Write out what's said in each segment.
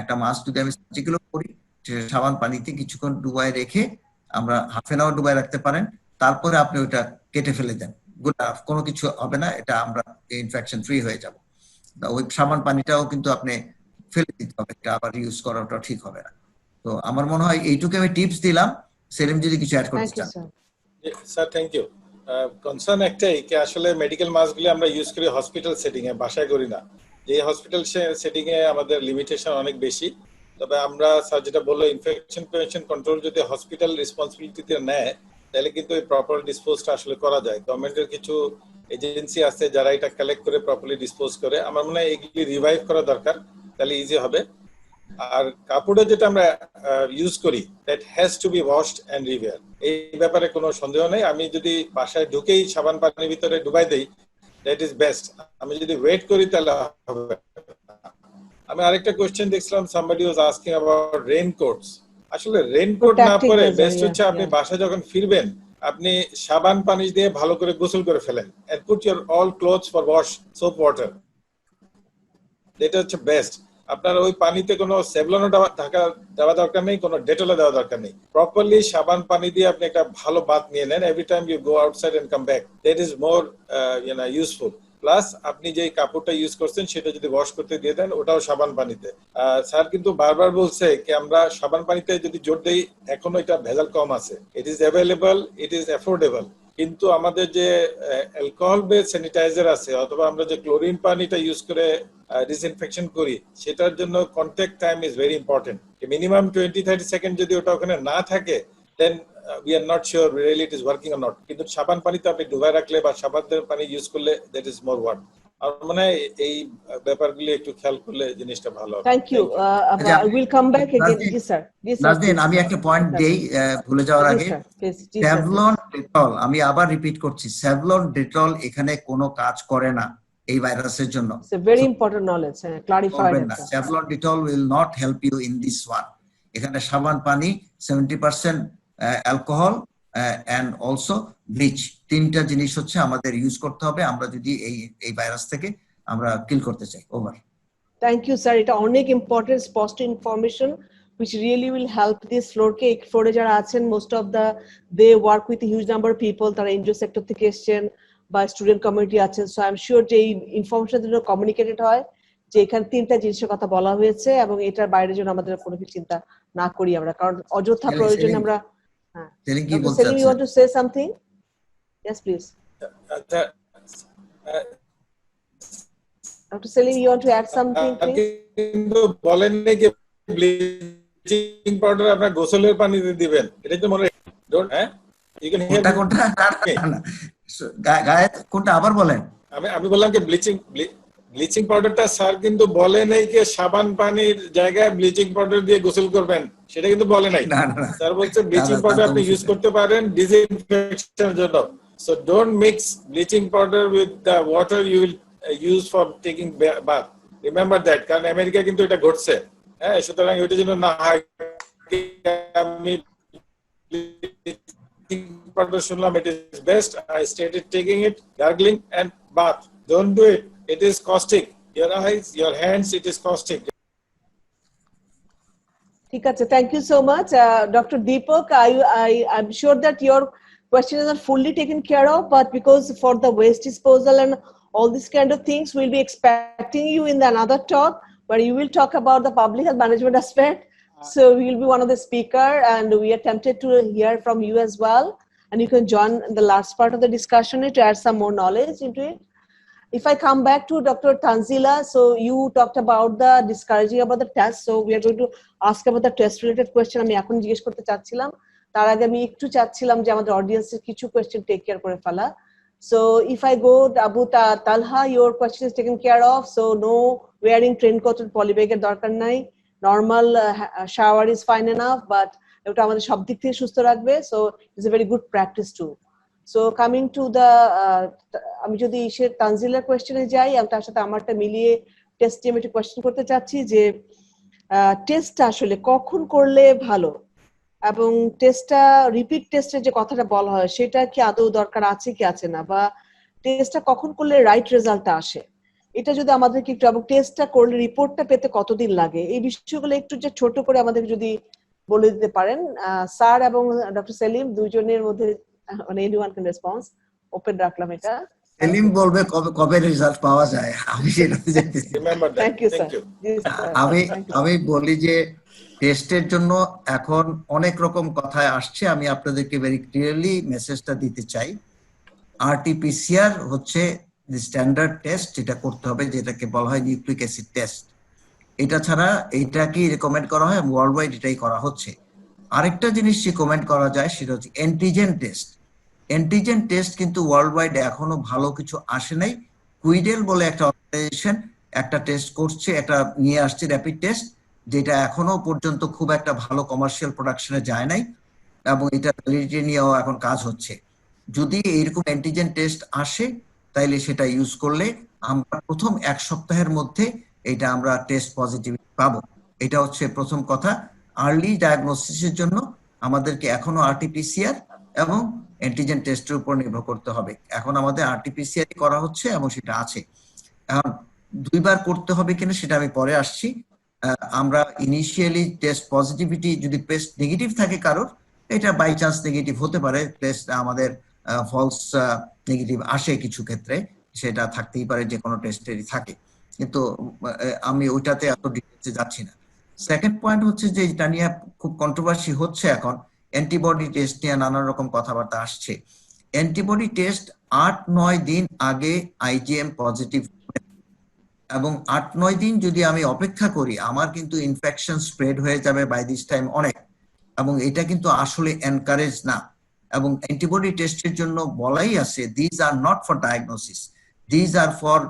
একটা মাছ যদি আমি সার্জিক্যাল করি, সাবান পানিতে কিছুক্ষণ ডুবায় রেখে আমরা হাফ এন আওয়ার ডুবায় রাখতে পারেন, তারপরে আপনি ওটা কেটে ফেলে দেন, কোনো কিছু হবে না, এটা আমরা ইনফেকশন ফ্রি হয়ে যাব। ওই সাবান পানিটাও কিন্তু আপনি ফেলে দিতে হবে, এটা আবার ইউজ করাটা ঠিক হবে না। তো আমার মনে হয় এইটুকু আমি টিপস দিলাম। সেলিম যদি কিছু অ্যাড করতে চান। Sir thank you. কনসার্ন একটাই কি আসলে মেডিকেল মাস্কগুলো আমরা ইউজ করি হসপিটাল সেটিং এ, বাসায় করি না। যে হসপিটাল সেটিং এ আমাদের লিমিটেশন অনেক বেশি। তবে আমরা স্যার যেটা বললো ইনফেকশন প্রিভেনশন কন্ট্রোল যদি হসপিটাল রেসপন্সিবিলিটিতে নেয় তাহলে কিন্তু এই প্রপার ডিসপোজটা আসলে করা যায়। গভর্নমেন্টের কিছু এজেন্সি আছে যারা এটা কালেক্ট করে প্রপারলি ডিসপোজ করে, আমার মনে হয় এগুলি রিভাইভ করা দরকার, তাহলে ইজি হবে। আর কাপড়ে যেটা আমরা ইউজ করি that has to be washed and rewear, এই ব্যাপারে কোনো সন্দেহ নেই। আমি যদি বাসায় ঢুকেই সাবান পানির ভিতরে ডুবাই দেই দ্যাট ইজ বেস্ট। আমি যদি ওয়েট করি তাহলে হবে। আমি আরেকটা কোশ্চেন দেখছিলাম, somebody was asking about raincoats. আসলে রেইনকোট না পরে বেস্ট হচ্ছে আপনি বাসায় যখন ফিরবেন আপনি সাবান পানি দিয়ে ভালো করে গোসল করে ফেলেন and put your all clothes for wash soap water, এটা হচ্ছে বেস্ট। আপনার ওই পানিতে কোনো সেভলনও দেওয়া দরকার নেই, কোনো ডেটলও দেওয়া দরকার নেই। প্রপারলি সাবান পানি দিয়ে আপনি একটা ভালো বাথ নিয়ে নেন every time you go outside and come back, that is more useful. Plus আপনি যে কাপড়টা ইউজ করছেন সেটা যদি ওয়াশ করতে দিয়ে দেন ওটাও সাবান পানিতে। স্যার কিন্তু বারবার বলছে কি আমরা সাবান পানিতে যদি জোর দেই এখনো এটা ভেজাল কম আছে, it is available, it is affordable. কিন্তু আমাদের যে অ্যালকোহল বেস স্যানিটাইজার আছে অথবা আমরা যে ক্লোরিন পানিটা ইউজ করে ডিসইনফেকশন করি সেটার জন্য contact time is very important. Minimum 20-30 second যদি ওটা ওখানে না থাকে দেন we are not sure really it is working or not. কিন্তু সাবান পানিতে আপনি ডুবাই রাখলে বা সাবানের পানি ইউজ করলে that is more work. আর মানে এই ব্যাপারগুলো একটু খেয়াল করলে জিনিসটা ভালো হবে। Thank you. I will come back again. জি স্যার, জি স্যার। নাজনীন, আমি একটা পয়েন্ট দেই ভুলে যাওয়ার আগে। স্যাভলন ডেটল, আমি আবার রিপিট করছি, স্যাভলন ডেটল এখানে কোনো কাজ করে না এই ভাইরাসের জন্য। It's a very important knowledge, clarified এটা। Savlon Dettol will not help you in this one. এখানে সাবান পানি 70% অ্যালকোহল and also ব্লিচ, তিনটা জিনিস হচ্ছে আমাদের ইউজ করতে হবে আমরা যদি এই ভাইরাস থেকে আমরা কিল করতে চাই। ওভার। থ্যাংক ইউ স্যার, এটা অনেক ইম্পর্টেন্ট স্পষ্ট information which really will help this ফ্লোরে যারা আছেন most of they work with a huge number of people, তারা এনজিও সেক্টর থেকে এসেছেন বা স্টুডেন্ট কমিউনিটি আছেন। সো আই এম শিওর যে এই ইনফরমেশন যেন কমিউনিকেটেড হয় যে এখানে তিনটা জিনিসের কথা বলা হয়েছে এবং এটার বাইরে যেন আমাদের কোনো কিছু চিন্তা না করি আমরা, কারণ অযথা প্রয়োজনে আমরা। হ্যাঁ, Selim, you want to say something? Yes, please. Dr. Selim, you want to add something, please? কিন্তু বলেন না যে ব্লিচিং পাউডার আপনার গোসলের পানিতে দিবেন, এটা তো মনে ডোন্ট। হ্যাঁ, ইউ ক্যান হিয়ার কোনটা গায়ে কোনটা আবার বলেন। আমি বললাম যে ব্লিচিং পাউডারটা স্যার কিন্তু বলে নাই যে সাবান পানির জায়গায় ব্লিচিং পাউডার দিয়ে গোসল করবেন, সেটা কিন্তু বলে নাই। স্যার বলছে ব্লিচিং পাউডার আপনি ইউজ করতে পারেন ডিসইনফেকশনের জন্য। So don't mix bleaching powder with the water you will use for taking bath, remember that, কারণ আমেরিকা কিন্তু এটা ঘটছে। হ্যাঁ, সুতরাং ওইটার জন্য না হয় আমি powder শুনলাম it is best, I started taking it, gargling and bath. Don't do it, it is caustic. Your eyes, your hands, it is caustic. ঠিক আছে, thank you so much. Dr. Deepak, I'm sure that your questions are fully taken care of, but because for the waste disposal and all these kind of things, we'll be expecting you in another talk where you will talk about the public health management aspect. So we will be one of the speaker and we are tempted to hear from you as well. And you can join in the last part of the discussion to add some more knowledge into it. If I come back to Dr. Tanzila, so you talked about the discouraging about the test. So we are going to ask about the test related question. আমি এখন জিজ্ঞেস করতে চাচ্ছিলাম, তার আগে আমি একটু চাচ্ছিলাম যে আমাদের অডিয়েন্সের কিছু কোয়েশ্চেন টেক কেয়ার করে ফেলা। So if I go to Abu Talha, your question is taken care of. So no wearing raincoat and polybag এর দরকার নাই, normal shower is fine enough, but এটা আমাদের সব দিক থেকে সুস্থ রাখবে। So it's a very good practice too. So coming to the আমি যদি তানজিলার কোয়েশ্চেনে যাই, আমি তার সাথে আমারটা মিলিয়ে টেস্ট নিয়ে একটা কোয়েশ্চেন করতে চাচ্ছি যে টেস্টটা আসলে কখন করলে ভালো এবং টেস্টটা রিপিট টেস্টের যে কথাটা বলা হয় সেটা কি আদৌ দরকার আছে কি আছে না, বা টেস্টটা কখন করলে রাইট রেজাল্টটা আসে। এটা যদি আমাদেরকে একটু, এবং টেস্টটা করলে রিপোর্টটা পেতে কতদিন লাগে, এই বিষয়গুলো একটু যে ছোট করে আমাদের যদি বলে দিতে পারেন। স্যার এবং ডক্টর সেলিম দুইজনের মধ্যে মানে এনিওয়ান ক্যান রেসপন্স, ওপেন রাখলাম এটা। সেলিম বলবে কবে কবে রেজাল্ট পাওয়া যায়, আমি সেটাতে যেতেছি। Remember that. Thank you sir. Thank you. আমি বলি যে টেস্টের জন্য এখন অনেক রকম কথায় আসছে, আমি আপনাদেরকে ভেরি ক্লিয়ারলি মেসেজটা দিতে চাই। আরটিপিসিআর হচ্ছে দি স্ট্যান্ডার্ড টেস্ট, যেটা করতে হবে, যেটাকে বলা হয় নিউক্লিক অ্যাসিড টেস্ট। এটা ছাড়া এইটাকেই রেকমেন্ড করা হয়, ওয়ার্ল্ড ওয়াইড এটাই করা হচ্ছে। আরেকটা জিনিস রেকমেন্ড করা যায়, সেটা হচ্ছে অ্যান্টিজেন টেস্ট। অ্যান্টিজেন টেস্ট কিন্তু ওয়ার্ল্ড ওয়াইড এখনো ভালো কিছু আসে নাই। কুইডেল বলে একটা অর্গানাইজেশন একটা টেস্ট করছে, একটা নিয়ে আসছে র্যাপিড টেস্ট, যেটা এখনো পর্যন্ত খুব একটা ভালো কমার্শিয়াল প্রোডাকশনে যায় নাই, এবং এটা ভ্যালিডিটি নিয়েও এখন কাজ হচ্ছে। যদি এইরকম অ্যান্টিজেন টেস্ট আসে, তাইলে সেটা ইউজ করলে আমরা প্রথম 1 সপ্তাহের মধ্যে এটা আমরা টেস্ট পজিটিভ পাবো। এটা হচ্ছে প্রথম কথা। আর্লি ডায়াগনোসিসের জন্য আমাদেরকে এখনো আরটিপিসিআর এবং অ্যান্টিজেন টেস্টের উপর নির্ভর করতে হবে। এখন আমাদের আরটিপিসিআর করা হচ্ছে এবং সেটা আছে। এখন 2 বার করতে হবে কিনা সেটা আমি পরে আসছি। আমরা ইনিশিয়ালি টেস্ট পজিটিভিটি যদি টেস্ট নেগেটিভ থাকে কারোর, এটা বাই চান্স নেগেটিভ হতে পারে, টেস্ট আমাদের ফলস নেগেটিভ আসে কিছু ক্ষেত্রে, সেটা থাকতেই পারে, যে কোনো টেস্টেরই থাকে, কিন্তু আমি ওইটাতে এত ডিটেইলসে যাচ্ছি না। সেকেন্ড পয়েন্ট হচ্ছে যে এটা নিয়ে খুব কন্ট্রোভার্সি হচ্ছে এখন, অ্যান্টিবডি টেস্ট নিয়ে নানান রকম কথাবার্তা আসছে। অ্যান্টিবডি টেস্ট 8-9 দিন আগে আইজিএম পজিটিভ, এবং 8-9 দিন যদি আমি অপেক্ষা করি, আমার কিন্তু ইনফেকশন স্প্রেড হয়ে যাবে বাই দিস টাইম অনেক, এবং এটা কিন্তু আসলে এনকারেজ না। এবং অ্যান্টিবডি টেস্টের জন্য বলাই আছে, these are not for diagnosis, these are for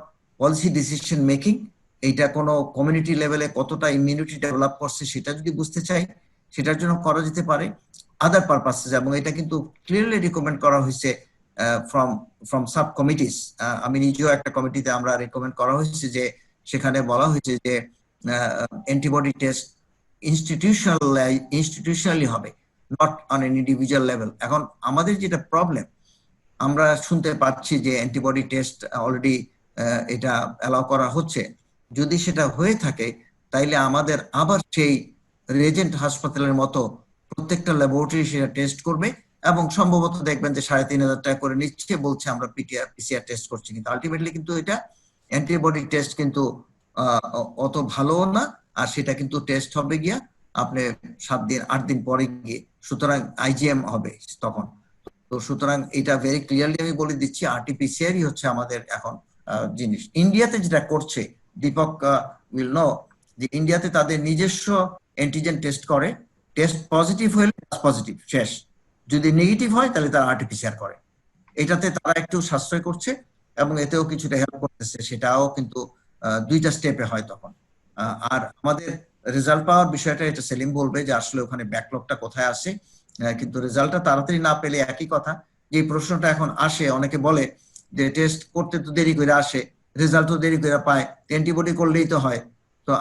policy decision making. এইটা কোনো কমিউনিটি লেভেলে কতটা ইমিউনিটি ডেভেলপ করছে সেটা যদি বুঝতে চাই, সেটার জন্য করা যেতে পারে। আদার পারপাসেস, এবং এটা কিন্তু ক্লিয়ারলি রিকমেন্ড করা হয়েছে ফ্রম সাব কমিটিস। আমি নিজেও একটা কমিটিতে আমরা রেকমেন্ড করা হয়েছে, যে সেখানে বলা হয়েছে যে অ্যান্টিবডি টেস্ট ইনস্টিটিউশনালি হবে, not on an individual level. এখন আমাদের যেটা প্রবলেম, আমরা শুনতে পাচ্ছি যে অ্যান্টিবডি টেস্ট অলরেডি এটা অ্যালাউ করা হচ্ছে। যদি সেটা হয়ে থাকে, তাইলে আমাদের আবার সেই রেজেন্ট হাসপাতালের মতো প্রত্যেকটা ল্যাবরেটরি সেটা টেস্ট করবে, এবং সম্ভবত দেখবেন যে 3,500 টাকা করে নিচ্ছে, বলছে আমরা পিসিআর টেস্ট করছি, কিন্তু আলটিমেটলি কিন্তু এটা অ্যান্টিবডি টেস্ট কিন্তু অত ভালো না, আর সেটা কিন্তু টেস্ট হবে গিয়া আপনি 7-8 দিন পরে গিয়ে, সুতরাং আইজিএম হবে তখন। তো সুতরাং এটা ভেরি ক্লিয়ারলি আমি বলে দিচ্ছি, আরটিপিসিআরই হচ্ছে আমাদের এখন জিনিস। ইন্ডিয়াতে যেটা করছে, দীপক উইল নো, যে ইন্ডিয়াতে তাদের নিজস্ব অ্যান্টিজেন টেস্ট করে, টেস্ট পজিটিভ হলে পজিটিভ শেষ, যদি নেগেটিভ হয় তাহলে তারা আরটিপিসিআর করে। এটাতে তারা একটু সাশ্রয় করছে এবং এতেও কিছুটা হেল্প করতেছে, সেটাও কিন্তু 2টা স্টেপে হয় তখন। আর আমাদের রেজাল্ট পাওয়ার বিষয়টা, এটা সেলিম বলবে যে আসলে ওখানে ব্যাকলগটা কোথায় আসে, কিন্তু রেজাল্টটা তাড়াতাড়ি না পেলে একই কথা। যে প্রশ্নটা এখন আসে, অনেকে বলে যে টেস্ট করতে তো দেরি করে আসে, রেজাল্ট তো দেরি করে পায়, অ্যান্টিবডি করলেই তো হয়। তো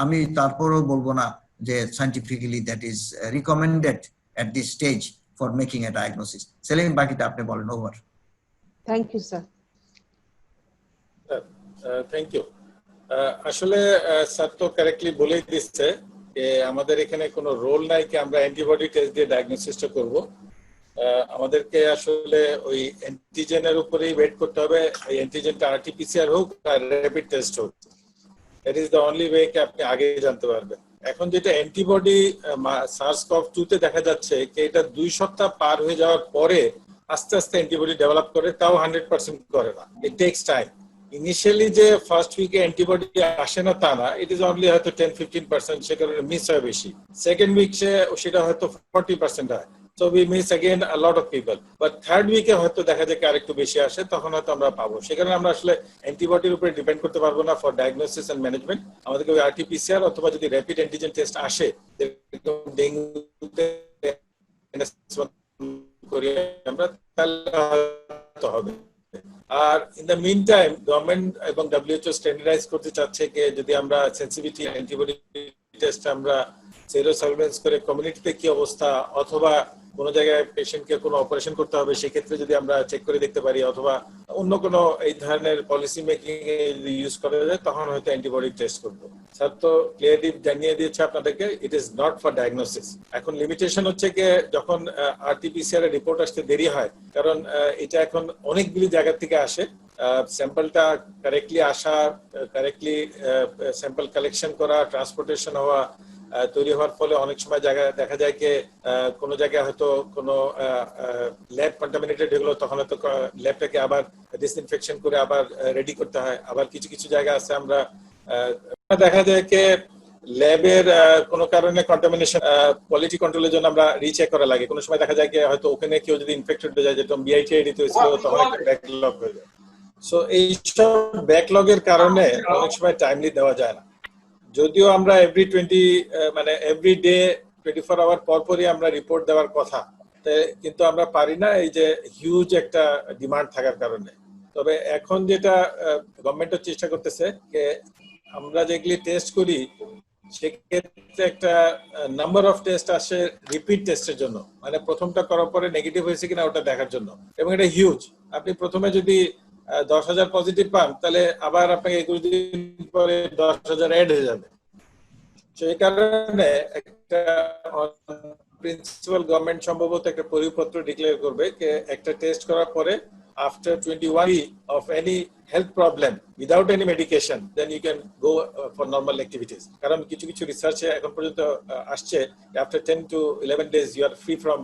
আমি তারপরেও বলবো না যে scientifically that is recommended at this stage for making a diagnosis. Selim, বাকিটা আপনি বলেন। Over. Thank you sir. Thank you. আসলে স্যার তো কারেক্টলি বলেই দিচ্ছে যে আমাদের এখানে কোনো রোল নাই কি আমরা অ্যান্টিবডি টেস্ট দিয়ে ডায়াগনোসিসটা করব। আমাদেরকে আসলে ওই অ্যান্টিজেনের উপরেই ওয়েট করতে হবে, এই অ্যান্টিজেনটা আরটিপিসিআর হোক আর র্যাপিড টেস্ট হোক, that is the only way কে আপনি আগে জানতে পারবেন। এখন যেটা অ্যান্টিবডি SARS-CoV-2 তে দেখা যাচ্ছে যে এটা 2 সপ্তাহ পার হয়ে যাওয়ার পরে আস্তে আস্তে অ্যান্টিবডি ডেভেলপ করে, তাও 100% করে না, ইট টেকস টাইম। ইনিশিয়ালি যে ফার্স্ট উইকে অ্যান্টিবডি আসে না তা না, ইট ইজ অনলি হয়তো 10-15%, সে কারণে মিস হয় বেশি। সেকেন্ড উইক সেটা হয়তো 40% হয়, so we miss again a lot of people, but third week হয়তো দেখা যায় আরেকটু বেশি আসে, তখন হয়তো আমরা পাবো। সেখানে আমরা আসলে অ্যান্টিবডির উপরে ডিপেন্ড করতে পারবো না ফর ডায়াগনোসিস এন্ড ম্যানেজমেন্ট। আমাদেরকে ওই আরটিপিসিআর অথবা যদি র্যাপিড অ্যান্টিজেন টেস্ট আসে, ডেঙ্গুতে করি আমরা, তাহলে হবে। আর in the meantime government এবং WHO স্ট্যান্ডার্ডাইজ করতে চাচ্ছে যে যদি আমরা সেন্সিটিভিটি অ্যান্টিবডি টেস্ট আমরা সেরো সার্ভেলেন্স করে কমিউনিটিতে কি অবস্থা, অথবা কোনো জায়গায় পেশেন্টকে কোনো অপারেশন করতে হবে, সেক্ষেত্রে যদি আমরা চেক করে দেখতে পারি, অথবা অন্য কোনো এই ধরনের পলিসি মেকিং এ যদি ইউজ করা যায়, তখন হয়তো অ্যান্টিবডি টেস্ট করবো। স্যার তো ক্লিয়ারলি জানিয়ে দিয়েছে আপনাদেরকে, it is not for diagnosis. এখন লিমিটেশন হচ্ছে কি, যখন আরটিপিসিআর এর রিপোর্ট আসতে দেরি হয়, কারণ এটা এখন অনেকগুলি জায়গা থেকে আসে, স্যাম্পলটা কারেক্টলি আসা, কারেক্টলি স্যাম্পল কালেকশন করা, ট্রান্সপোর্টেশন হওয়া, তৈরি হওয়ার ফলে অনেক সময় জায়গায় দেখা যায় যে কোনো জায়গায় হয়তো কোনো ল্যাব কন্টামিনেটেড হলো, তখন হয়তো ল্যাবটাকে আবার ডিসইনফেকশন করে আবার রেডি করতে হয়। আবার কিছু কিছু জায়গা আছে আমরা দেখা যায় যে ল্যাবের কোনো কারণে কন্টামিনেশন, কোয়ালিটি কন্ট্রোলের জন্য আমরা রিচেক করা লাগে। কোনো সময় দেখা যায় যে হয়তো ওখানে কেউ যদি ইনফেক্টেড হয়ে যায়, যেটা বিআইটি হয়েছিল, তখন একটা ব্যাকলগ হয়ে যায়। সো এইসব ব্যাকলগের কারণে অনেক সময় টাইমলি দেওয়া যায় না। যদিও আমরা এভরি ডে 24 আওয়ার পর পরই আমরা রিপোর্ট দেওয়ার কথা, কিন্তু আমরা পারি না, এই যে হিউজ একটা ডিমান্ড থাকার কারণে। তবে এখন যেটা গভর্নমেন্টও চেষ্টা করতেছে, যে আমরা যেগুলি টেস্ট করি সেক্ষেত্রে একটা নাম্বার অফ টেস্ট আসে রিপিট টেস্টের জন্য, মানে প্রথমটা করার পরে নেগেটিভ হয়েছে কিনা ওটা দেখার জন্য, এবং এটা হিউজ। আপনি প্রথমে যদি 10,000 পজিটিভ পান, তাহলে আবার আপনাকে 21 দিন পরে 10,000 অ্যাড হয়ে যাবে। সেই কারণে একটা প্রিন্সিপাল গভর্নমেন্ট সম্ভবত একটা পরিপত্র ডিক্লেয়ার করবে যে একটা টেস্ট করার পরে after 21 of any health problem without any medication, then you can go for normal activities. কারণ কিছু কিছু রিসার্চে এখন পর্যন্ত আসছে after 10 to 11 days you are free from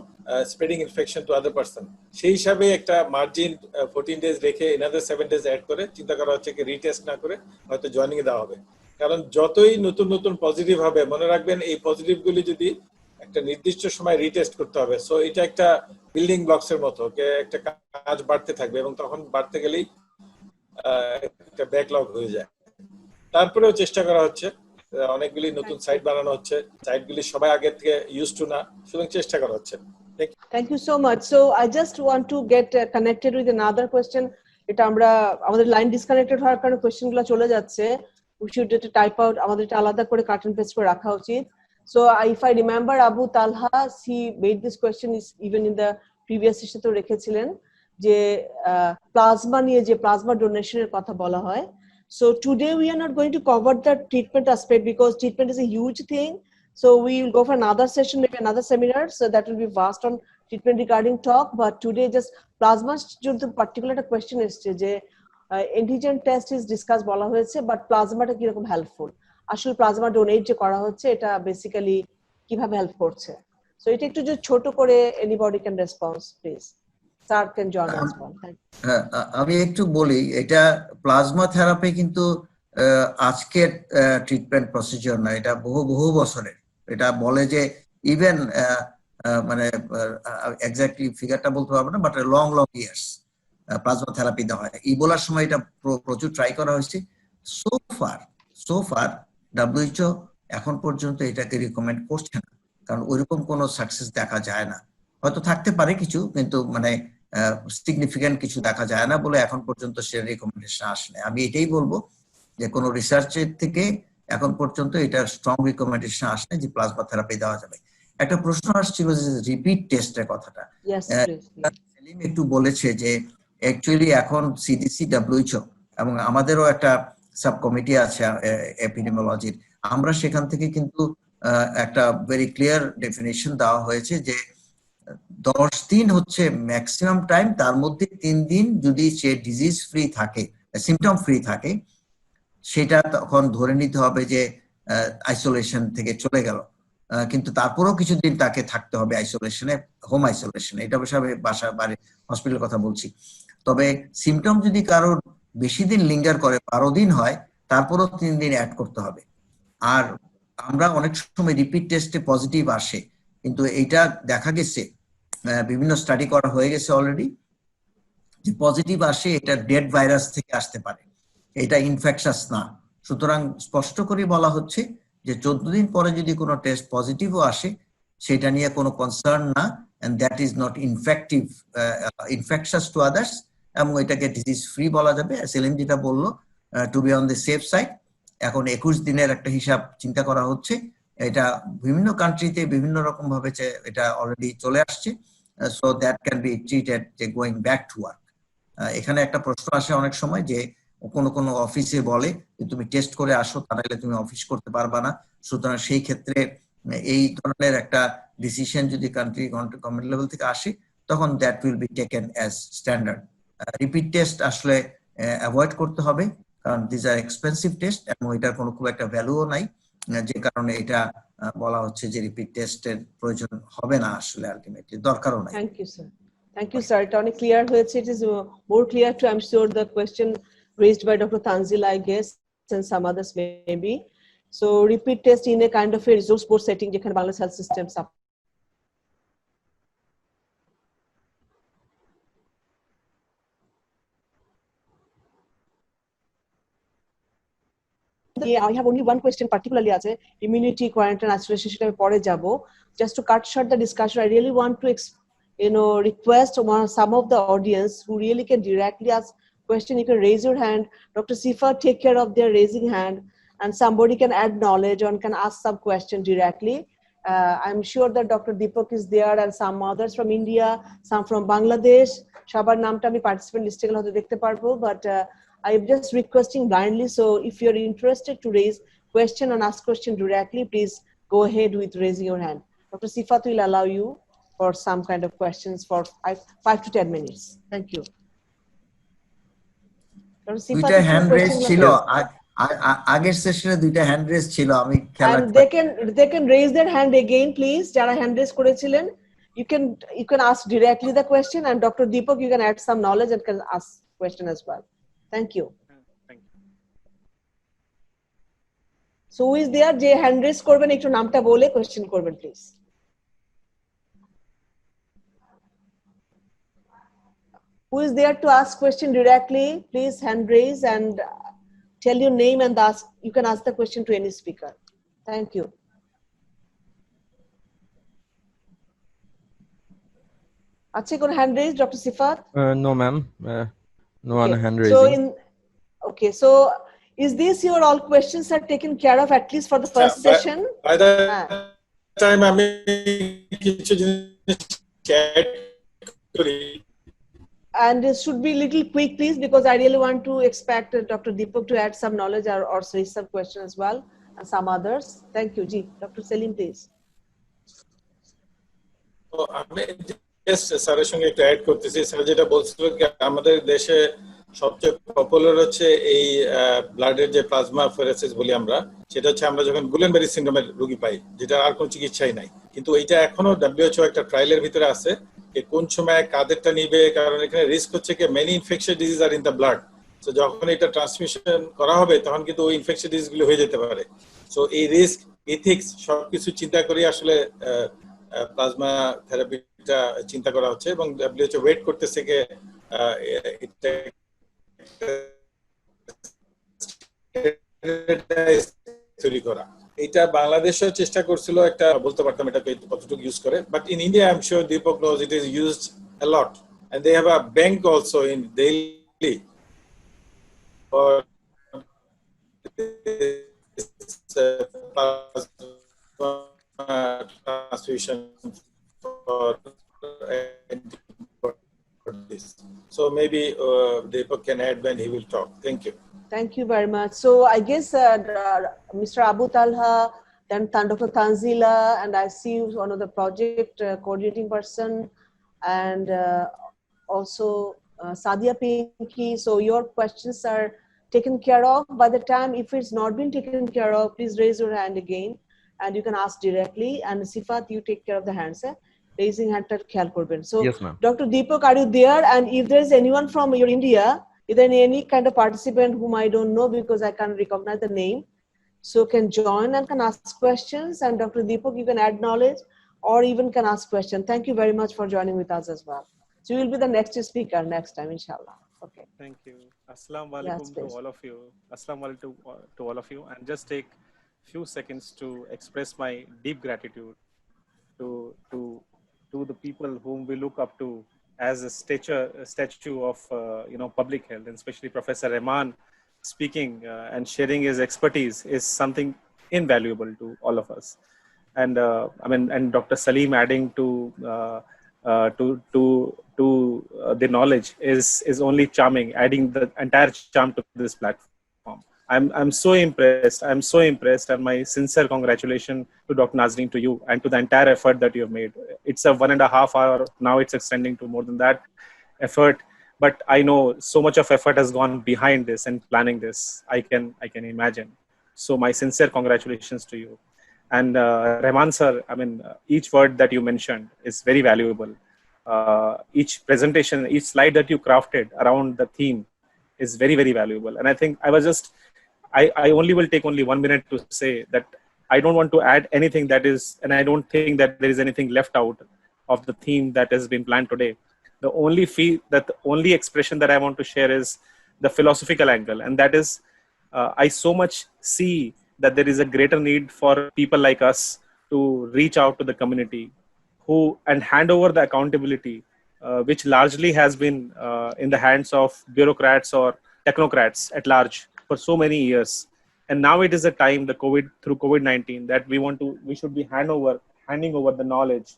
spreading infection to other person. সেই হিসাবে একটা মার্জিন 14 days রেখে another 7 days অ্যাড করে চিন্তা করা হচ্ছে কি রিটেস্ট না করে হয়তো জয়েনিং এ দেওয়া হবে। কারণ যতই নতুন নতুন পজিটিভ হবে, মনে রাখবেন এই পজিটিভ গুলি যদি একটা নির্দিষ্ট সময় রিটেস্ট করতে হবে। সো এটা একটা বিল্ডিং ব্লকস এর মতো, একটা কাজ বাড়তে থাকবে এবং তখন বাড়তে গেলেই একটা ব্যাকলগ হয়ে যায়। তারপরেও চেষ্টা করা হচ্ছে, অনেকগুলি নতুন সাইট বানানো হচ্ছে, সাইটগুলি সবাই আগে থেকে ইউজ টু না, সুতরাং চেষ্টা করা হচ্ছে। Thank you so much. So I just want to get connected with another question. এটা আমরা আমাদের লাইন ডিসকানেক্টেড হওয়ার কারণে কোশ্চেন গুলো চলে যাচ্ছে। We should type out, আমাদের এটা আলাদা করে কাট এন্ড পেস্ট করে রাখা উচিত। So if I remember, Abu Talha, he made this question is even in the previous session তো রেখেছিলেন যে প্লাজমা নিয়ে, যে প্লাজমা ডোনেশনের কথা বলা হয়। So today we are not going to cover the treatment aspect because treatment is a huge thing. So we will go for another session, maybe another seminar. So that will be vast on treatment regarding talk. But today just plasma যদি particular একটা question এসছে যে antigen test is discuss বলা হয়েছে, but প্লাজমাটা কিরকম helpful, আসলে plasma donate যে করা হচ্ছে এটা বেসিক্যালি কিভাবে হেল্প করছে। সো এটা একটু যদি ছোট করে anybody can response please. Sir can join us one. আমি একটু বলি, এটা প্লাজমা থেরাপি কিন্তু আজকের ট্রিটমেন্ট প্রসিজার না, এটা বহু বহু বছরের। এটা বলে যে ইভেন মানে এক্স্যাক্টলি ফিগারটা বলতে পারবো না, but long long years plasma therapy দেওয়া হয়। ইবোলার সময় এটা প্রচুর ট্রাই করা হয়েছে। সো ফার WHO এখন পর্যন্ত এটাকে রিকমেন্ড করছে না, কারণ ওইরকম কোনো সাকসেস দেখা যায় না। হয়তো থাকতে পারে কিছু, কিন্তু মানে সিগনিফিকেন্ট কিছু দেখা যায় না বলে এখন পর্যন্ত সে রিকমেন্ডেশন আসে না। আমি এটাই বলবো যে কোনো রিসার্চের থেকে এখন পর্যন্ত এটা স্ট্রং রিকমেন্ডেশন আসে না যে প্লাজমা থেরাপি দেওয়া যাবে। একটা প্রশ্ন আসছিল যে রিপিট টেস্টের কথাটা, সেলিম একটু বলেছে যে অ্যাকচুয়ালি এখন CDC, WHO এবং আমাদেরও একটা সাব কমিটি আছে এপিডেমিওলজির, আমরা সেখান থেকে কিন্তু একটা ভেরি ক্লিয়ার ডেফিনেশন দেওয়া হয়েছে যে 10 দিন হচ্ছে ম্যাক্সিমাম টাইম, তার মধ্যে 3 দিন যদি সে ডিজিজ ফ্রি থাকে, সিমটম ফ্রি থাকে, সেটা তখন ধরে নিতে হবে যে আইসোলেশন থেকে চলে গেল। কিন্তু তারপরেও কিছুদিন তাকে থাকতে হবে আইসোলেশনে, হোম আইসোলেশনে। এটা অবশ্য বাসা বাড়ি হসপিটাল কথা বলছি। তবে সিমটম যদি কারোর বেশি দিন লিঙ্গার করে, 12 দিন হয়, তারপরেও 3 দিন অ্যাড করতে হবে। আর আমরা অনেক সময় রিপিট টেস্টে পজিটিভ আসে, কিন্তু এইটা দেখা গেছে, বিভিন্ন স্টাডি করা হয়ে গেছে অলরেডি, যে পজিটিভ আসে এটা ডেড ভাইরাস থেকে আসতে পারে, এটা ইনফেকশাস না। সুতরাং স্পষ্ট করে বলা হচ্ছে যে 14 দিন পরে যদি কোনো টেস্ট পজিটিভও আসে, সেটা নিয়ে কোনো কনসার্ন না, and that is not infectious to others, এবং এটাকে ডিজিজ ফ্রি বলা যাবে। সেলিম যেটা বললো, to be on the safe side, এখন 21 দিনের একটা হিসাব চিন্তা করা হচ্ছে, এটা বিভিন্ন কান্ট্রিতে বিভিন্ন রকম ভাবে এটা অলরেডি চলে আসছে, so that can be treated যে গোয়িং ব্যাক টু ওয়ার্ক। এখানে একটা প্রশ্ন আসে অনেক সময় যে কোনো কোনো অফিসে বলে যে তুমি টেস্ট করে আসো, তা নাহলে তুমি অফিস করতে পারবা না। সুতরাং সেই ক্ষেত্রে এই ধরনের একটা ডিসিশন যদি কান্ট্রি গভর্নমেন্ট লেভেল থেকে আসে, তখন that will be taken as standard. Repeat test আসলে অ্যাভয়েড করতে হবে, কারণ দিস আর এক্সপেন্সিভ টেস্ট এবং এটার কোনো খুব একটা ভ্যালুও নাই, যে কারণে এটা বলা হচ্ছে যে রিপিট টেস্টের প্রয়োজন হবে না, আসলে আলটিমেটলি দরকারও নাই। Thank you, sir. Thank you, sir. It only clear. It is more clear to, I'm sure, the question raised by Dr. Tanzila, I guess, and some others maybe. So repeat test in a kind of a resource board setting, যেখানে Bangladesh health system I have only one question particularly as a immunity, quarantine, isolation, সেটা আমি পরে যাব. Just to cut short the discussion, I really want to request some of the audience who really can directly ask question. You can raise your hand. Dr. Sifa, take care of their raising hand, and somebody can add knowledge or can ask some question directly. I'm sure that Dr. Deepak is there and some others from India, some from Bangladesh. সবার নামটা আমি participant list থেকে হয়তো দেখতে পারবো, but I'm just requesting blindly. So if you're interested to raise question and ask question directly, please go ahead with raising your hand. Dr. Sifat will allow you for some kind of questions for 5 to 10 minutes. Thank you. Dr. Sifat, দুইটা if your hand raise question ছিল, was আগের সেশনে দুইটা hand raise ছিল, আমি খেয়াল and they can raise their hand again, please. যারা hand raise করেছিলেন, you can ask directly the question, and Dr. Deepak, you can add some knowledge and can ask question as well. Thank you. Thank you. So who is there? যে hand raise করবেন, একটু নামটা বলে question করবেন, please. Who is there to ask question directly? Please hand raise and tell your name and you can ask the question to any speaker. Thank you. আছে কোন hand raise, Dr. Sifat? No, ma'am. No one hand So raising. so is this your all questions are taken care of at least for the first session? By the time আমি কিছু জিনিস chat করি, and it should be little quick, please, because I really want to expect Dr. Deepak to add some knowledge or raise some question as well, and some others. Thank you, Ji. Dr. Selim, please. তো আমি just স্যারের সঙ্গে একটু add করতেছি। Sir যেটা বলছিল কি আমাদের দেশে সবচেয়ে পপুলার হচ্ছে এই ব্লাডের যে প্লাজমা ফেরেসিস বলি আমরা, সেটা হচ্ছে আমরা যখন গুলেনবেরি সিনড্রোমের রোগী পাই, যেটা আর কোনো চিকিৎসাই নাই। কিন্তু এইটা এখনো WHO একটা ট্রায়ালের ভিতরে আছে যে কোন সময় কাদেরটা নিবে, কারণ এখানে রিস্ক হচ্ছে কি many infection disease are in the blood. তো যখন এটা ট্রান্সমিশন করা হবে তখন কিন্তু ওই ইনফেকশন ডিজিজগুলো হয়ে যেতে পারে। সো এই রিস্ক, এথিক্স সবকিছু চিন্তা করে আসলে প্লাজমা থেরাপিটা চিন্তা করা হচ্ছে এবং WHO ওয়েট করতেছে যে তৈরি করা। এটা বাংলাদেশও চেষ্টা করছিল, একটা বলতে পারতাম এটা কতটুকু ইউজ করে, but in India I am sure Deepak knows it is used a lot and they have a bank also in Delhi for transfusion for antibodies. So maybe Deepak can add when he will talk. Thank you. Thank you very much. So I guess Mr. Abu Talha, then Dr. Tanzila, and I see one of the project coordinating person, and also Sadia Pinky. So your questions are taken care of. By the time, if it's not been taken care of, please raise your hand again, and you can ask directly. And Sifat, you take care of the hands. Raising hand tar khayal korben. So Yes, ma'am. Dr. Deepak, are you there? And if there is anyone from your India, is there any kind of participant whom I don't know because I can't recognize the name, so can join and can ask questions, and Dr. Deepak, you can add knowledge or even can ask questions. Thank you very much for joining with us as well. So you will be the next speaker next time, inshallah. Okay. Thank you. Assalamu alaikum to all of you. Assalamu alaikum to all of you, and just take few seconds to express my deep gratitude to the people whom we look up to as a statue of public health, and especially Professor Rahman speaking and sharing his expertise is something invaluable to all of us. And and Dr. Salim adding to the knowledge is only charming, adding the entire charm to this platform. I'm so impressed. I'm so impressed, and my sincere congratulations to Dr. Nazreen, to you, and to the entire effort that you have made. It's a 1.5 hour. Now it's extending to more than that effort. But I know so much of effort has gone behind this and planning this. I can imagine. So my sincere congratulations to you. And Rahman sir, each word that you mentioned is very valuable. Each presentation, each slide that you crafted around the theme is very, very valuable. And I think I only will take only 1 minute to say that I don't want to add anything that is, and I don't think that there is anything left out of the theme that has been planned today. The only expression that I want to share is the philosophical angle. And that is, I so much see that there is a greater need for people like us to reach out to the community and hand over the accountability, which largely has been in the hands of bureaucrats or technocrats at large for so many years. And now it is a time, through COVID-19, that we should be handing over the knowledge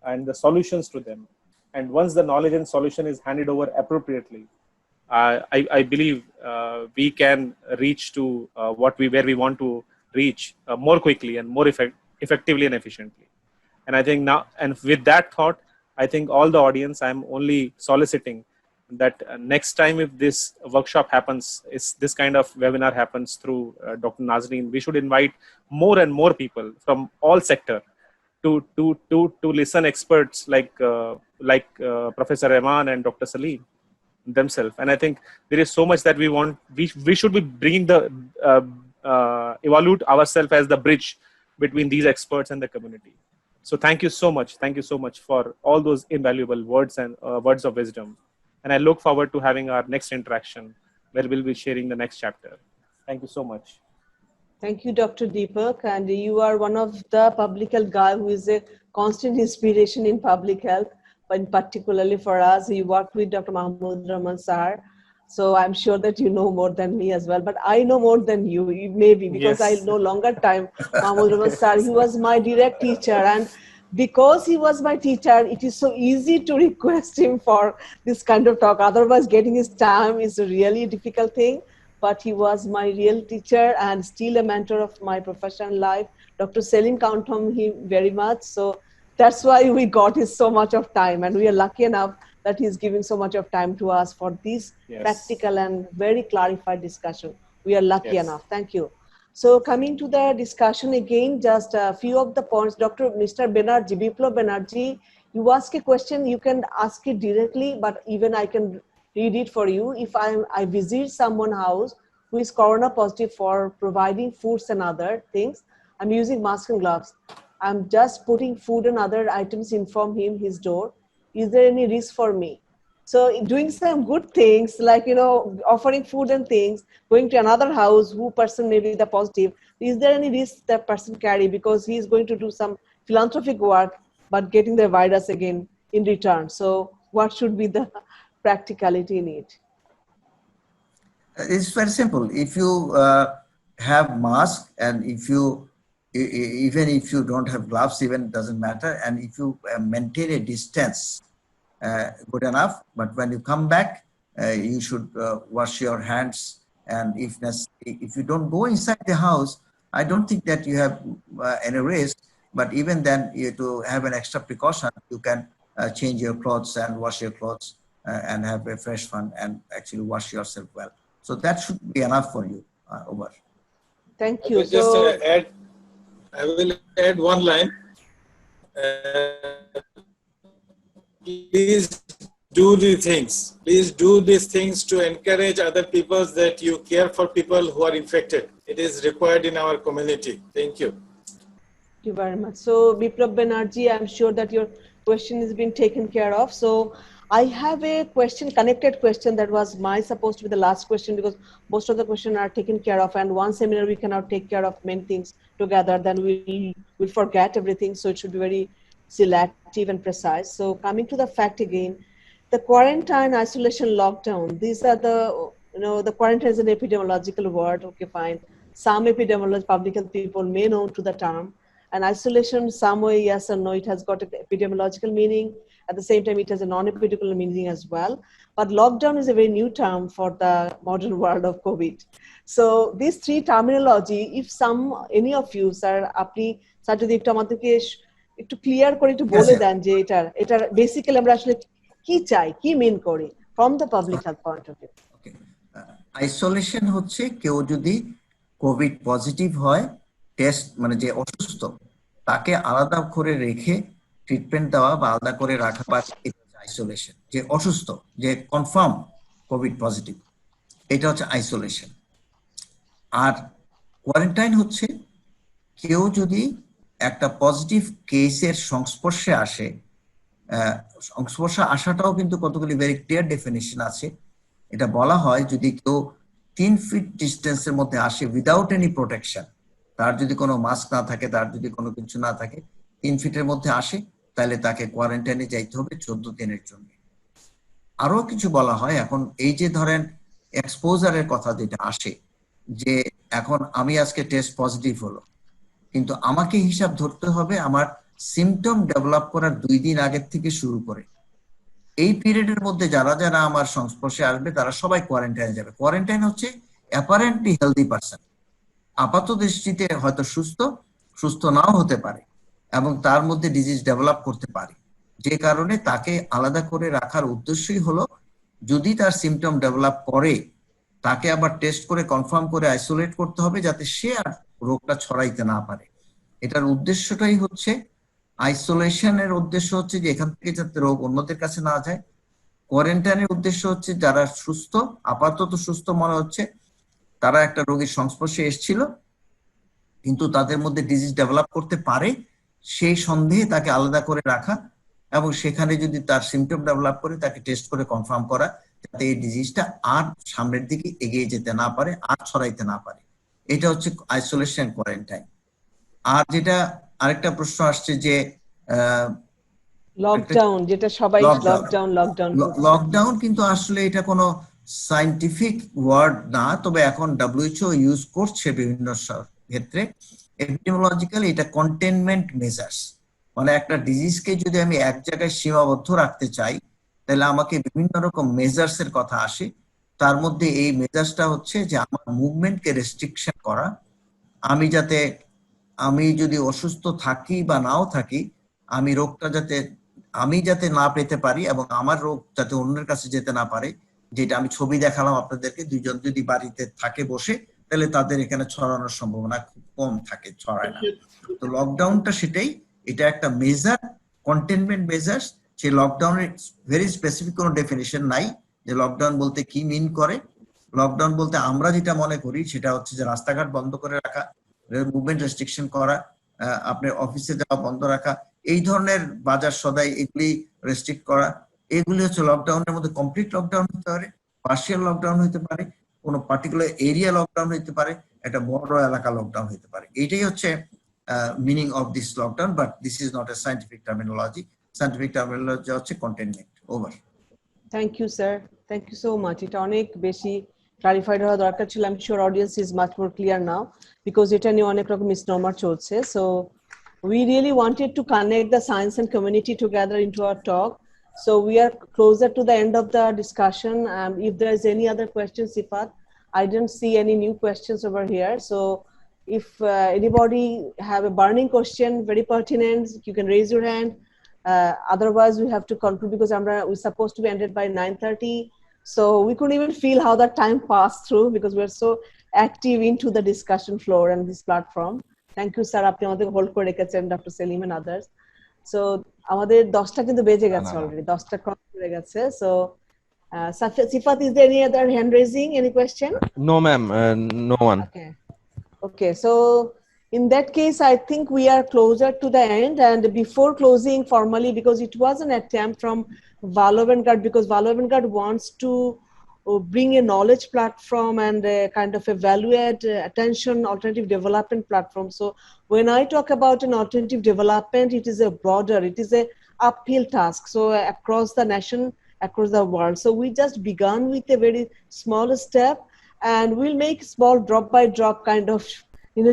and the solutions to them. And once the knowledge and solution is handed over appropriately, I believe we can reach to where we want to reach more quickly and more effectively and efficiently. And I think now, and with that thought, I think all the audience, I'm only soliciting that next time if this workshop happens, this kind of webinar happens through Dr. Nazreen, we should invite more and more people from all sector to listen experts like Professor Rahman and Dr. Salim themselves. And I think there is so much that we should be bringing evaluate ourselves as the bridge between these experts and the community. So thank you so much. Thank you so much for all those invaluable words and words of wisdom. And I look forward to having our next interaction where we'll be sharing the next chapter. Thank you so much. Thank you, Dr. Deepak. And you are one of the public health guy who is a constant inspiration in public health, but particularly for us. You worked with Dr. Mahmood Rahman sir. So I'm sure that you know more than me as well, but I know more than you, maybe, because Yes. I know longer time. Mahmood Rahman sir, he was my direct teacher, and because he was my teacher, it is so easy to request him for this kind of talk. Otherwise, getting his time is a really difficult thing. But he was my real teacher and still a mentor of my professional life. Dr. Salim count on him very much. So that's why we got his so much of time, and we are lucky enough that he's giving so much of time to us for this practical and very clarified discussion. We are lucky enough. Thank you. So coming to the discussion again, just a few of the points. Mr. Banerjee, Biplab Banerjee, you ask a question, you can ask it directly, but even I can read it for you. If I visit someone's house who is corona positive for providing foods and other things, I'm using mask and gloves. I'm just putting food and other items in from his door. Is there any risk for me? So doing some good things, like, offering food and things, going to another house, who person may be the positive, is there any risk that person carry, because he is going to do some philanthropic work, but getting the virus again in return? So what should be the practicality in it? It's very simple. If you have mask, and even if you don't have gloves, even doesn't matter, and if you maintain a distance, good enough. But when you come back, you should wash your hands. And if you don't go inside the house, I don't think that you have any risk. But even then, to have an extra precaution, you can change your clothes and wash your clothes and have a fresh one and actually wash yourself well. So that should be enough for you. Over. Thank you. I will add one line. Please do these things. Please do these things to encourage other people that you care for people who are infected. It is required in our community. Thank you. Thank you very much. So Biplab Banerjee, I'm sure that your question has been taken care of. So I have a connected question that was supposed to be the last question, because most of the questions are taken care of, and one seminar we cannot take care of many things together, then we'll forget everything. So it should be very selective and precise. So coming to the fact again, the quarantine, isolation, lockdown, these are the quarantine is an epidemiological word, okay, fine. some epidemiologists, public health people may know to the term. And isolation, some way, yes or no, it has got an epidemiological meaning. At the same time, it has a non-epidemiological meaning as well. But lockdown is a very new term for the modern world of COVID. So these three terminology, if any of you, sir, আপনি sir যদি একটু আমাদেরকে একটু clear করে একটু বলে sir. দেন যে এটা বেসিক্যালি আমরা আসলে কি চাই, কি মিন করি from the public health point of view. Isolation হচ্ছে কেউ যদি কোভিড পজিটিভ হয়, টেস্ট মানে যে অসুস্থ তাকে আলাদা করে রেখে ট্রিটমেন্ট দেওয়া বা আলাদা করে রাখা, বা আইসোলেশন। যে অসুস্থ, যে কনফার্ম কোভিড পজিটিভ, এটা হচ্ছে আইসোলেশন। আর কোয়ারেন্টাইন হচ্ছে কেউ যদি একটা পজিটিভ কেসের সংস্পর্শে আসে, সংস্পর্শে আসাটাও কিন্তু কতগুলি ভেরি ক্লিয়ার ডেফিনিশন আছে। এটা বলা হয় যদি কেউ 3 ফিট ডিস্টেন্সের মধ্যে আসে উইদাউট এনি প্রোটেকশন, তার যদি কোনো মাস্ক না থাকে, তার যদি কোনো কিছু না থাকে, 3 ফিটের মধ্যে আসে, তাহলে তাকে কোয়ারেন্টাইনে যাইতে হবে 14 দিনের জন্য। আরো কিছু বলা হয়, এখন এই যে ধরেন এক্সপোজারের কথা যেটা আসে, যে এখন আমি আজকে টেস্ট পজিটিভ হলো, কিন্তু আমাকে হিসাব ধরতে হবে আমার সিমটম ডেভেলপ করার 2 দিন আগের থেকে শুরু করে। এই পিরিয়ডের মধ্যে যারা যারা আমার সংস্পর্শে আসবে তারা সবাই কোয়ারেন্টাইনে যাবে। কোয়ারেন্টাইন হচ্ছে অ্যাপারেন্টলি হেলদি পারসন, আপাত দৃষ্টিতে হয়তো সুস্থ নাও হতে পারে এবং তার মধ্যে ডিজিজ ডেভেলপ করতে পারে, যে কারণে তাকে আলাদা করে রাখার উদ্দেশ্যই হলো যদি তার সিমটম ডেভেলপ করে তাকে আবার টেস্ট করে কনফার্ম করে আইসোলেট করতে হবে, যাতে সে আর রোগটা ছড়াইতে না পারে। এটার উদ্দেশ্যটাই হচ্ছে, আইসোলেশনের উদ্দেশ্য হচ্ছে যে এখান থেকে যাতে রোগ অন্যদের কাছে না যায়। কোয়ারেন্টাইনের উদ্দেশ্য হচ্ছে যারা সুস্থ, আপাতত সুস্থ মনে হচ্ছে, তারা একটা রোগীর সংস্পর্শে এসেছিল কিন্তু তাদের মধ্যে ডিজিজ ডেভেলপ করতে পারে, সেই সন্দেহে তাকে আলাদা করে রাখা এবং সেখানে যদি তার সিমটম ডেভেলপ করে তাকে টেস্ট করে কনফার্ম করা, যাতে এই ডিজিজটা আর সামনের দিকে এগিয়ে যেতে না পারে, আর ছড়াইতে না পারে। এটা হচ্ছে আইসোলেশন কোয়ারেন্টাইন। আর যেটা আরেকটা প্রশ্ন আসছে যে লকডাউন, যেটা সবাই লকডাউন কিন্তু আসলে এটা কোনো সায়েন্টিফিক ওয়ার্ড না, তবে এখন WHO ইউজ করছে বিভিন্ন ক্ষেত্রে। এপিডেমিওলজিক্যালি এটা কন্টেইনমেন্ট মেজার্স, মানে একটা ডিজিজকে যদি আমি এক জায়গায় সীমাবদ্ধ রাখতে চাই তাহলে আমাকে বিভিন্ন রকম মেজার্স এর কথা আসে। তার মধ্যে এই মেজার্সটা হচ্ছে যে আমার মুভমেন্টকে রেস্ট্রিকশন করা, আমি যদি অসুস্থ থাকি বা নাও থাকি, আমি রোগটা যাতে না পেতে পারি এবং আমার রোগ যাতে অন্যের কাছে যেতে না পারে। যেটা আমি ছবি দেখালাম আপনাদেরকে, 2 জন যদি বাড়িতে থাকে বসে, তাহলে তাদের এখানে ছড়ানোর সম্ভাবনা খুব কম থাকে, ছড়ায় না। তো লকডাউনটা সেটাই, এটা একটা মেজার, কন্টেইনমেন্ট মেজার্স। সেই লকডাউনের ভেরি স্পেসিফিক কোনো ডেফিনিশন নাই যে লকডাউন বলতে কি মিন করে। লকডাউন বলতে আমরা যেটা মনে করি সেটা হচ্ছে যে রাস্তাঘাট বন্ধ করে রাখা, মুভমেন্ট রেস্ট্রিকশন করা, আপনার অফিসে যাওয়া বন্ধ রাখা, এই ধরনের বাজার সদাই এগুলি রেস্ট্রিক্ট করা, এগুলি হচ্ছে লকডাউনের মধ্যে। কমপ্লিট লকডাউন হতে পারে, পার্শিয়াল লকডাউন হতে পারে, কোনো পার্টিকুলার এরিয়া লকডাউন হতে পারে, একটা বড় এলাকা লকডাউন হতে পারে। এইটাই হচ্ছে meaning of this lockdown, but this is not a scientific terminology. Scientific terminology হচ্ছে containment. Over. Thank you, sir. Thank you so much. এটা অনেক বেশি ক্লারিফাইড হওয়া দরকার ছিল। I'm sure audience is much more clear now because এটা নিয়ে অনেক রকম মিসনোমার চলছে। So we really wanted to connect the science and community together into our talk. So we are closer to the end of the discussion. If there is any other questions, Sifat, I didn't see any new questions over here. So if anybody have a burning question, very pertinent, you can raise your hand. Otherwise, we have to conclude because we're supposed to be ended by 9:30. So we couldn't even feel how that time passed through because we're so active into the discussion floor and this platform. Thank you, sir. আপনি আমাদের hold করে রেখেছেন, doctor Selim and others. So আমাদের 10টা কিন্তু বেজে গেছে already, 10টা ক্রস করে গেছে। So Sifat, is there any other hand raising, any question? No, ma'am. No one. Okay, so in that case, I think we are closer to the end. And before closing formally, because it was an attempt from Valovengard, because Valovengard wants to bring a knowledge platform and a kind of evaluate attention alternative development platform. So when I talk about an alternative development, it is a broader, it is a uphill task. So across the nation, across the world. So we just began with a very small step. and we'll make small drop by drop kind of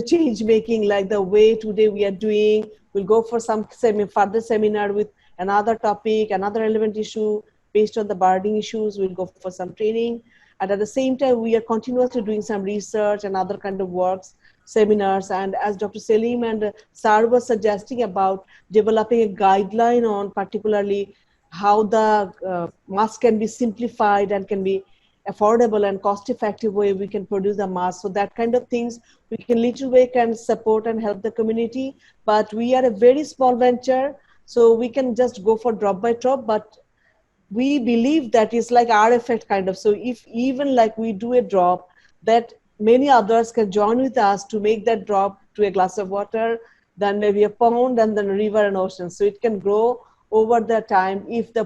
change making, like the way today we are doing. We'll go for some further seminar with another topic, another relevant issue based on the burning issues. We'll go for some training, and at the same time we are continuously doing some research and other kind of works, seminars. And as Dr. Selim and Sar was suggesting about developing a guideline on particularly how the mask can be simplified and can be affordable and cost effective way we can produce the mask. So that kind of things we can little way can support and help the community. But we are a very small venture, so we can just go for drop by drop, but we believe that it's like our effect kind of. So if even like we do a drop, that many others can join with us to make that drop to a glass of water, then maybe a pond, and then a river and ocean. So it can grow over the time if the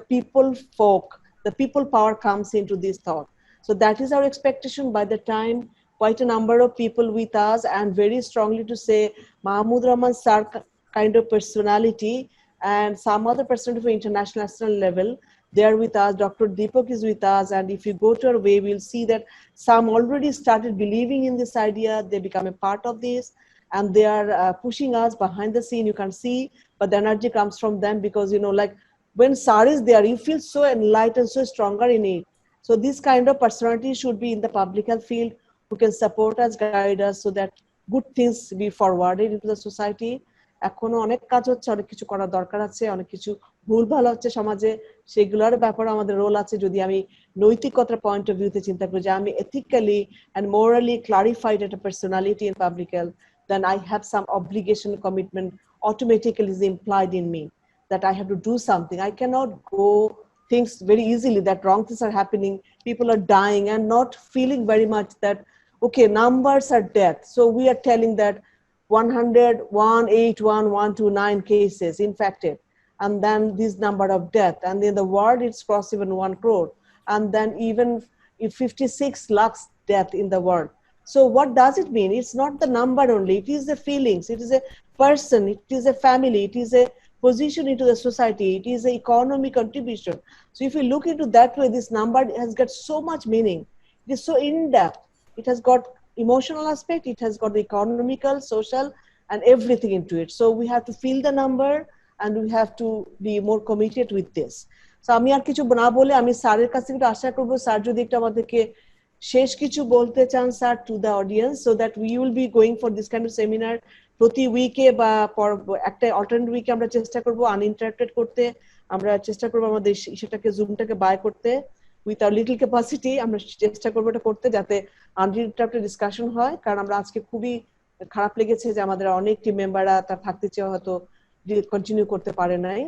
people power comes into this thought. So that is our expectation. By the time quite a number of people with us, and very strongly to say Mahmood Rahman sir kind of personality and some other person of international national level, they are with us. Dr. Deepak is with us, and if you go to our way, we'll see that some already started believing in this idea. They become a part of this, and they are pushing us behind the scene. You can see, but the energy comes from them because like when Sar is there, you feel so enlightened, so stronger in it. So this kind of personality should be in the public health field, who can support us, guide us, so that good things be forwarded into the society. এখনো অনেক কাজ হচ্ছে, অনেক কিছু করার দরকার আছে, অনেক কিছু ভুল ভালো হচ্ছে সমাজে, সেগুলোর ব্যাপারে আমাদের রোল আছে। যদি আমি নৈতিকতার পয়েন্ট অফ ভিউতে চিন্তা করি যে আমি এথিক্যালি এন্ড মোরালি ক্লারিফাইড একটা personality in public health, then I have some obligation, commitment automatically is implied in me that I have to do something. I cannot go things very easily that wrong things are happening, people are dying, and not feeling very much that okay, numbers are death. So we are telling that 181,129 cases infected, and then this number of death, and in the world it's crossed even 1 crore, and then even 56 lakhs death in the world. So what does it mean? It's not the number only, it is the feelings, it is a person, it is a family, it is a position into the society, it is an economic contribution. So if you look into that way, this number has got so much meaning. It is so in-depth. It has got emotional aspect, it has got the economical, social, and everything into it. So we have to feel the number, and we have to be more committed with this. So আমি আর কিছু না বলে আমি স্যারের কাছে একটু আশা করব, sir যদি একটু আমাদেরকে শেষ কিছু বলতে চান sir to the audience, so that we will be going for this kind of seminar প্রতি উইকে বা একটা অল্টারনেট উইকে আমরা চেষ্টা করব আনইন্টারাপ্টেড করতে। আমরা চেষ্টা করব আমাদের সেটাকে জুমটাকে বাই করতে উইথ আওয়ার লিটল ক্যাপাসিটি। আমরা চেষ্টা করবো এটা করতে যাতে আনইন্টারাপ্টেড ডিসকাশন হয়, কারণ আমরা আজকে খুবই খারাপ লেগেছে যে আমাদের অনেক টিম মেম্বাররা তার থাকতে চেয়ে হয়তো কন্টিনিউ করতে পারে নাই,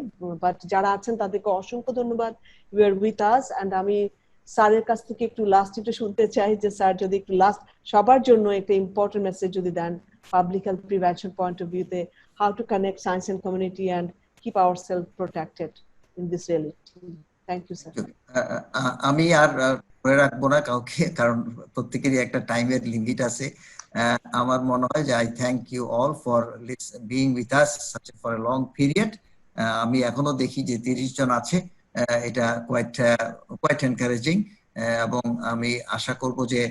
বাট যারা আছেন তাদেরকে অসংখ্য ধন্যবাদ। You are with us, and আমি স্যারের কাছ থেকে একটু লাস্ট একটু শুনতে চাই যে স্যার যদি একটু লাস্ট সবার জন্য একটা ইম্পর্টেন্ট মেসেজ যদি দেন public health prevention point of ভিউতে, how to connect science and community and keep ourself protected in this reality. Thank you sir. আমি আর ধরে রাখবো না কাউকে, কারণ প্রত্যেকেরই একটা টাইমের লিমিট আছে। আমার মনে হয় যে I thank you all for being with us for a long period. আমি এখনো দেখি যে 30 জন আছে, এটা কোয়াইট এনকারেজিং, এবং আমি আশা করব যে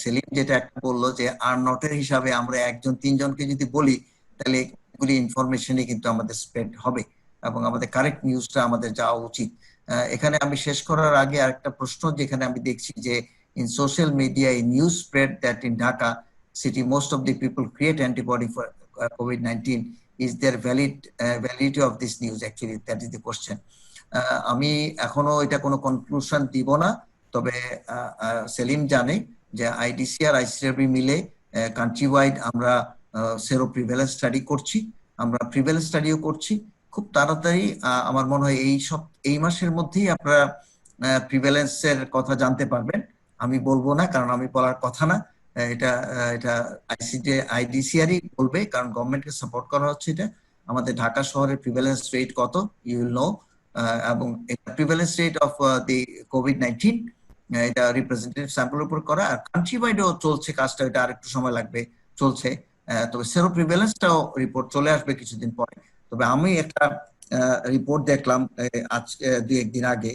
সেলিম যেটা একটা বললো যে আর নটের হিসাবে আমরা 1-3 জনকে যদি বলি, তাহলে এগুলি ইনফরমেশনই কিন্তু আমাদের স্প্রেড হবে এবং আমাদের কারেক্ট নিউজটা আমাদের যাওয়া উচিত। এখানে আমি শেষ করার আগে আরেকটা প্রশ্ন, যেখানে আমি দেখছি যে in social media a news spread that in Dhaka city most of the people create antibody for COVID-19. Is there validity of this news? Actually that is the question. আমি এখনো এটা কোনো কনক্লুশন দিব না, তবে সেলিম জানে যে আইডিসি আর আইসিআরবি মিলে কান্ট্রি ওয়াইড আমরা সেরো প্রিভ্যালেন্স স্টাডি করছি, আমরা প্রিভ্যালেন্স স্টাডিও করছি। খুব তাড়াতাড়ি আমার মনে হয় এই মাসের মধ্যেই আপনারা প্রিভ্যালেন্সের কথা জানতে পারবেন। আমি বলবো না, কারণ আমি বলার কথা না, এটা আইডিসিআরই বলবে, কারণ গভর্নমেন্টকে সাপোর্ট করা হচ্ছে। এটা আমাদের ঢাকা শহরের প্রিভ্যালেন্স রেট কত ইউ উইল নো, এবং এটা prevalence rate of the COVID-19, এটা রিপ্রেজেন্টেটিভ স্যাম্পলের উপর করা, আর কান্ট্রি ওয়াইডও চলছে কাজটা, এটা আরেকটু সময় লাগবে, চলছে। তবে সেরো প্রিভ্যালেন্সটাও রিপোর্ট চলে আসবে কিছুদিন পরে। তবে আমি একটা রিপোর্ট দেখলাম আজকে 2-1 দিন আগে,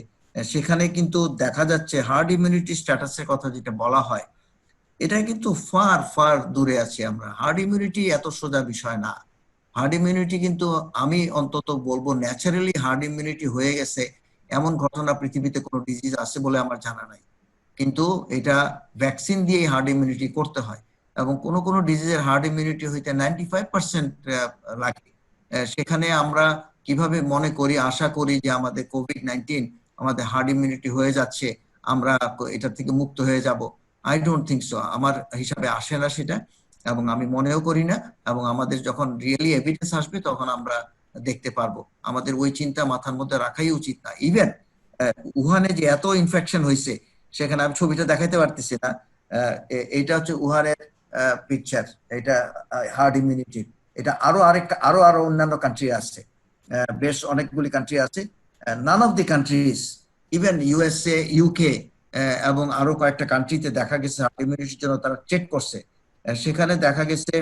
সেখানে কিন্তু দেখা যাচ্ছে হার্ড ইমিউনিটি স্ট্যাটাসের কথা যেটা বলা হয়, এটা কিন্তু ফার ফার দূরে আছি আমরা। হার্ড ইমিউনিটি এত সোজা বিষয় না। হার্ড ইমিউনিটি কিন্তু আমি অন্তত বলবো ন্যাচারালি হার্ড ইমিউনিটি হয়ে গেছে এমন ঘটনা পৃথিবীতে কোনো ডিজিজ আছে বলে আমার জানা নাই। কিন্তু এটা ভ্যাকসিন দিয়ে হার্ড ইমিউনিটি করতে হয়, এবং কোন কোন ডিজিজের হার্ড ইমিউনিটি হইতে 95% লাগে। সেখানে আমরা কিভাবে মনে করি, আশা করি যে আমাদের কোভিড-19 আমাদের হার্ড ইমিউনিটি হয়ে যাচ্ছে, আমরা এটা থেকে মুক্ত হয়ে যাব। আই ডোন্ট থিঙ্ক সো, আমার হিসাবে আসে না সেটা, এবং আমি মনেও করি না। এবং আমাদের যখন রিয়েলি এভিডেন্স আসবে তখন আমরা দেখতে পারবো। আমাদের ওই চিন্তা মাথার মধ্যে রাখাই উচিত না। ইভেন উহানে যে এত ইনফেকশন হয়েছে, সেখানে আমি ছবিটা দেখাইতে পারতেছি না। এইটা হচ্ছে উহানের পিকচার, এটা হার্ড ইমিউনিটি। এটা আরো অন্যান্য কান্ট্রি আছে, বেশ অনেকগুলি কান্ট্রি আছে। None of the country's, even USA, UK এবং আরো কয়েকটা কান্ট্রিতে দেখা গেছে হার্ড ইমিউনিটির জন্য তারা চেক করছে। সেখানে দেখা গেছে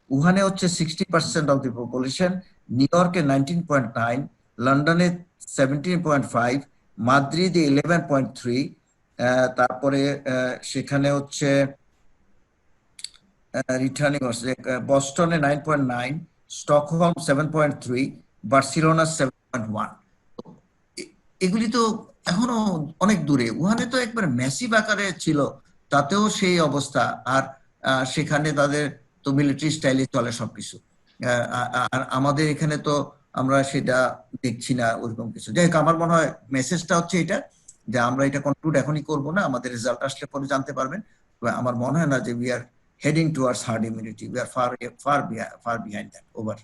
উহানে হচ্ছে 60% অফ দি পপুলেশন, নিউ ইয়র্কে 19.9, লন্ডনে 17.5, মাদ্রিদে 11.3, তারপরে সেখানে হচ্ছে রিটার্নিং হচ্ছে বস্টনে 9.9, স্টকহোম 7.3, বার্সেলোনা 7.1। এগুলি তো এখনো অনেক দূরে। উহানে তো একবার ম্যাসিভ আকারে ছিল, তাতেও সেই অবস্থা। আর সেখানে তাদের তো মিলিটারি স্টাইলে চলে সবকিছু। আর আমাদের এখানে তো আমরা সেটা দেখছি না ওইরকম কিছু। যাই হোক, আমার মনে হয় মেসেজটা হচ্ছে এটা, যে আমরা এটা কনক্লুড এখনই করব না, আমাদের রেজাল্ট আসলে পরে জানতে পারবেন। আমার মনে হয় না যে we are heading towards hard immunity, we are far behind that. Over.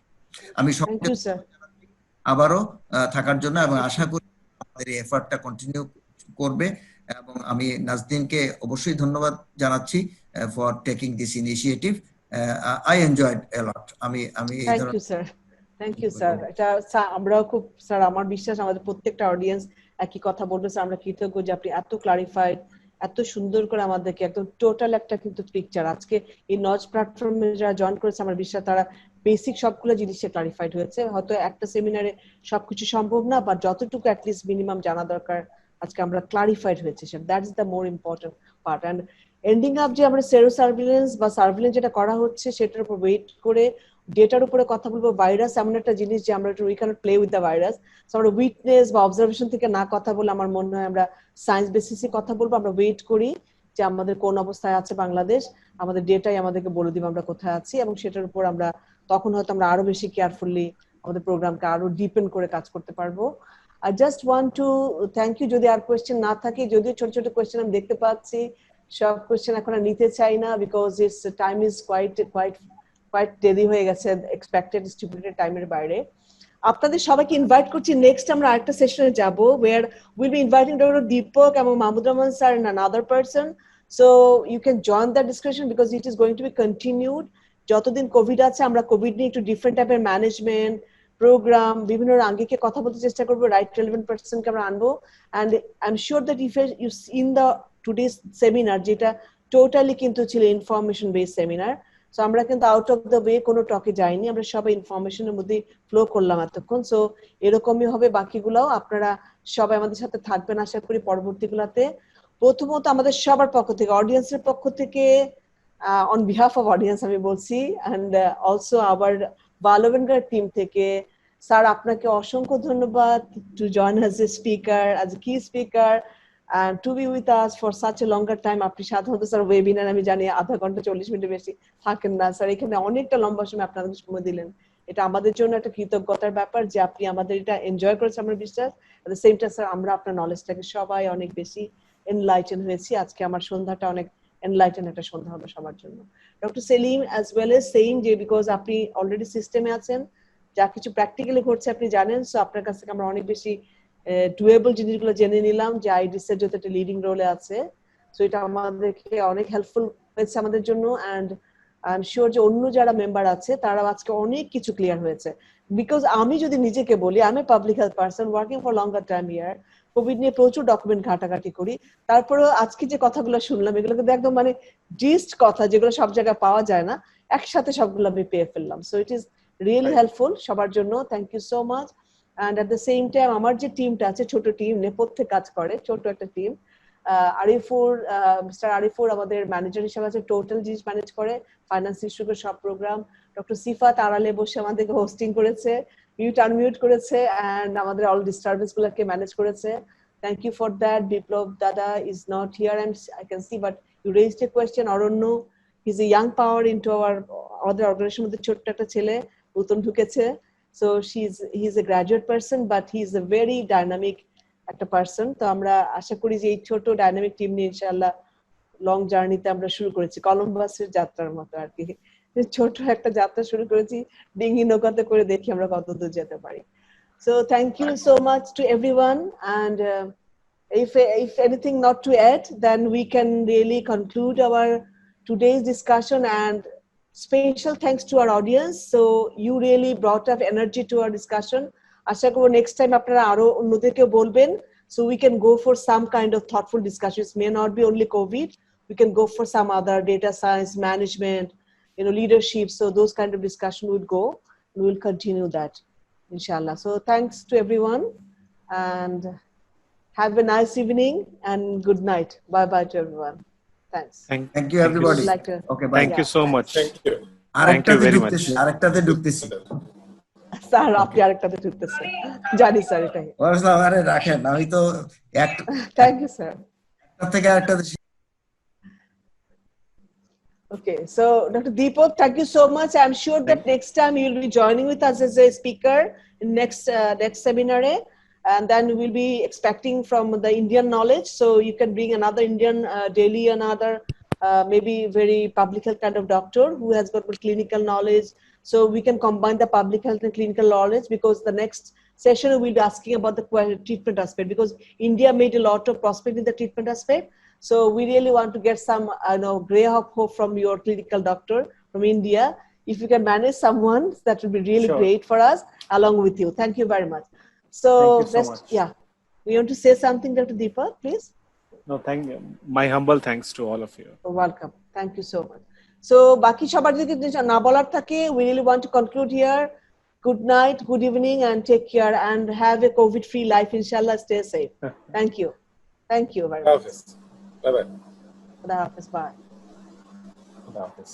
আমি Thank you, sir. আবারও থাকার জন্য, এবং আশা করি আমাদের এই এফর্টটা কন্টিনিউ করবে। এবং আমি নাজদিনকে অবশ্যই ধন্যবাদ জানাচ্ছি for taking this initiative. I enjoyed a lot. আমি এই থ্যাংক ধরনের you sir, thank you sir. এটা আমরাও খুব, স্যার আমার বিশ্বাস আমাদের প্রত্যেকটা অডিয়েন্স একই কথা বলবে স্যার, আমরা কৃতজ্ঞ যে আপনি এত ক্লারিফাইড, এত সুন্দর করে আমাদেরকে একদম টোটাল একটা কিন্তু পিকচার। আজকে এই নজ প্ল্যাটফর্মে যারা জয়েন করেছে আমার বিশ্বাস তারা বেসিক সবগুলো জিনিসে ক্লারিফাইড হয়েছে। হয়তো একটা সেমিনারে সবকিছু সম্ভব না, বাট যতটুকু অ্যাটলিস্ট মিনিমাম জানা দরকার আজকে আমরা ক্লারিফাইড হয়েছে sir. That is the more important part. And ending up যে আমরা সেরো সার্ভিলেন্স বা সার্ভিলেন্স যেটা করা হচ্ছে সেটার উপর ওয়েট করে ডেটার উপরে কথা বলবো। ভাইরাস এমন একটা জিনিস যে আমরা we can't play with the virus. আমরা উইটনেস বা অবজারভেশন থেকে না কথা বলে আমার মনে হয় আমরা সায়েন্স বেসিসে কথা বলবো। আমরা ওয়েট করি যে আমাদের কোন অবস্থায় আছে বাংলাদেশ, আমাদের ডেটাই আমাদেরকে বলে দিবে আমরা কোথায় আছি, এবং সেটার উপর আমরা তখন হয়তো আমরা আরো বেশি কেয়ারফুলি আমাদের প্রোগ্রামকে আরো ডিপেন্ড করে কাজ করতে পারবো। I just want to thank you. যদি আর কোয়েশ্চেন না থাকে, যদিও ছোট ছোট কোয়েশ্চেন আমি দেখতে পাচ্ছি, সব কোয়েশ্চেন এখন আর নিতে চাই না, because it's time is quite দেরি হয়ে গেছে এক্সপেক্টেড স্টিপুলেটেড টাইমের বাইরে। আপনাদের সবাইকে ইনভাইট করছি, নেক্সট আমরা আরেকটা সেশনে যাব where we'll be inviting Dr. Deepak এবং Mahmud Rahman sir and another person, so you can join that discussion because it is going to be continued. যতদিন কোভিড আছে আমরা কোভিড নিয়ে একটু ডিফারেন্ট টাইপের ম্যানেজমেন্ট প্রোগ্রাম বিভিন্ন আঙ্গিকে কথা বলতে চেষ্টা করবো, রাইট রেলেভেন্ট পারসনকে আমরা আনবো। And I am sure that if you seen the today's seminar, যেটা টোটালি কিন্তু ছিল ইনফরমেশন বেসড সেমিনার, সো আমরা কিন্তু আউট অফ দ্য ওয়ে কোনো টকে যাইনি, আমরা সবাই ইনফরমেশনের মধ্যে ফ্লো করলাম এতক্ষণ। সো এরকমই হবে বাকিগুলোও। আপনারা সবাই আমাদের সাথে থাকবেন আশা করি পরবর্তীগুলোতে। প্রথমত আমাদের সবার পক্ষ থেকে, অডিয়েন্সের পক্ষ থেকে, অন বিহাফ অফ অডিয়েন্স আমি বলছি, অ্যান্ড অলসো আবার বালবেনগার টিম থেকে, স্যার আপনাকে অসংখ্য ধন্যবাদ to join as a speaker, as a কি speaker, and to be with us for such a longer time. আপনি সাধারণত স্যার ওয়েবিনার আমি জানি আধা ঘন্টা 40 মিনিটের বেশি থাকেন না স্যার, এখানে অনেকটা লম্বা সময় আপনাদের সময় দিলেন। এটা আমাদের জন্য একটা কৃতজ্ঞতার ব্যাপার যে আপনি আমাদের এটা এনজয় করেছেন আমার বিশ্বাস। At the same time sir আমরা আপনার নলেজটাকে সবাই অনেক বেশি এনলাইটেন হয়েছি। আজকে আমার সন্ধ্যাটা অনেক এনলাইটেন একটা সন্ধ্যা হবে সবার জন্য। Doctor Selim as well as same, যে বিকজ আপনি অলরেডি সিস্টেমে আছেন, যা কিছু প্র্যাকটিক্যালি ঘটছে আপনি জানেন, সো আপনার কাছ থেকে আমরা অনেক বেশি ডুয়েবল জিনিসগুলো জেনে নিলাম যে আইডিসের যত একটা লিডিং রোলে আছে। সো এটা আমাদেরকে অনেক হেল্পফুল হয়েছে আমাদের জন্য। অ্যান্ড আই এম শিওর যে অন্য যারা মেম্বার আছে তারা আজকে অনেক কিছু ক্লিয়ার হয়েছে। বিকজ আমি যদি নিজেকে বলি, আমি public health person working for longer time year, Covid নিয়ে প্রচুর ডকুমেন্ট ঘাটাঘাটি করি, তারপরেও আজকে যে কথাগুলো শুনলাম এগুলো কিন্তু একদম মানে জিস্ট কথা, যেগুলো সব জায়গায় পাওয়া যায় না, একসাথে সবগুলো আমি পেয়ে ফেললাম। So it is really helpful সবার জন্য। Thank you so much. And at the same time আমার যে টিমটা আছে, ছোট টিম, নেপথ্যে কাজ করে ছোট একটা টিম, আরিফুর, মিস্টার আরিফুর আমাদের ম্যানেজার হিসেবে আছে, টোটাল জিনিস ম্যানেজ করে, ফাইন্যান্স ইস্যুকে সব প্রোগ্রাম। ডক্টর সিফাত আড়ালে বসে আমাদেরকে হোস্টিং করেছে, মিউট আনমিউট করেছে, এন্ড আমাদের অল ডিস্টারবেন্স গুলোকে ম্যানেজ করেছে। Thank you for that. Biplov Dada is not here, I can see, but you raised a question. Aronno, he's a young power into our other organization with the ছোট্ট একটা ছেলে নতুন ঢুকেছে, so he's a graduate person, but he's a very dynamic একটা person. তো আমরা আশা করি যে এই ছোট ডাইনামিক টিম নিয়ে ইনশাআল্লাহ লং জার্নিতে আমরা শুরু করেছি, কলম্বাসের যাত্রার মতো আর কি, ছোট একটা যাত্রা শুরু করেছি, ডিঙ্গি নৌকাতে করে দেখি আমরা কত দূর যেতে পারি। So thank you so much to everyone, and if anything not to add, then we can really conclude our today's discussion, and special thanks to our audience. So you really brought up energy to our discussion. আশা করব next time আপনারা আরো অন্যদেরকে বলবেন, so we can go for some kind of thoughtful discussions. May not be only COVID, we can go for some other data science, management, leadership. So those kind of discussion would go, we will continue that inshallah. So thanks to everyone, and have a nice evening and good night. Bye to everyone. Thanks. Thank you everybody. Like to, Okay, bye. Thank you so much. Thank you. আরেকটাতে ঢুকতেছি। Sir আপনি আরেকটাতে ঢুকতেছেন, জানি sir এটাই। আরে রাখেন, আমি তো একটা থ্যাংক ইউ স্যার। থেকে আরেকটাতে। Okay, so Dr. Deepak, thank you so much. I'm sure that next time you'll be joining with us as a speaker in next seminar, and then we'll be expecting from the Indian knowledge. So you can bring another Indian daily, another maybe very public health kind of doctor who has got clinical knowledge. So we can combine the public health and clinical knowledge, because the next session we'll be asking about the treatment aspect, because India made a lot of prospect in the treatment aspect. So we really want to get some gray hope from your clinical doctor from India. If you can manage someone, that would be really great for us along with you. Thank you very much. So, thank you so much. Yeah, we want to say something, Dr. Deepak, please. No, thank you. My humble thanks to all of you. Welcome. Thank you so much. So বাকি সবার যদি না বলার থাকে, we really want to conclude here. Good night, good evening, and take care, and have a COVID-free life. Inshallah, stay safe. Thank you. Thank you very much. Bye bye. Khuda Hafiz. Bye. Khuda Hafiz.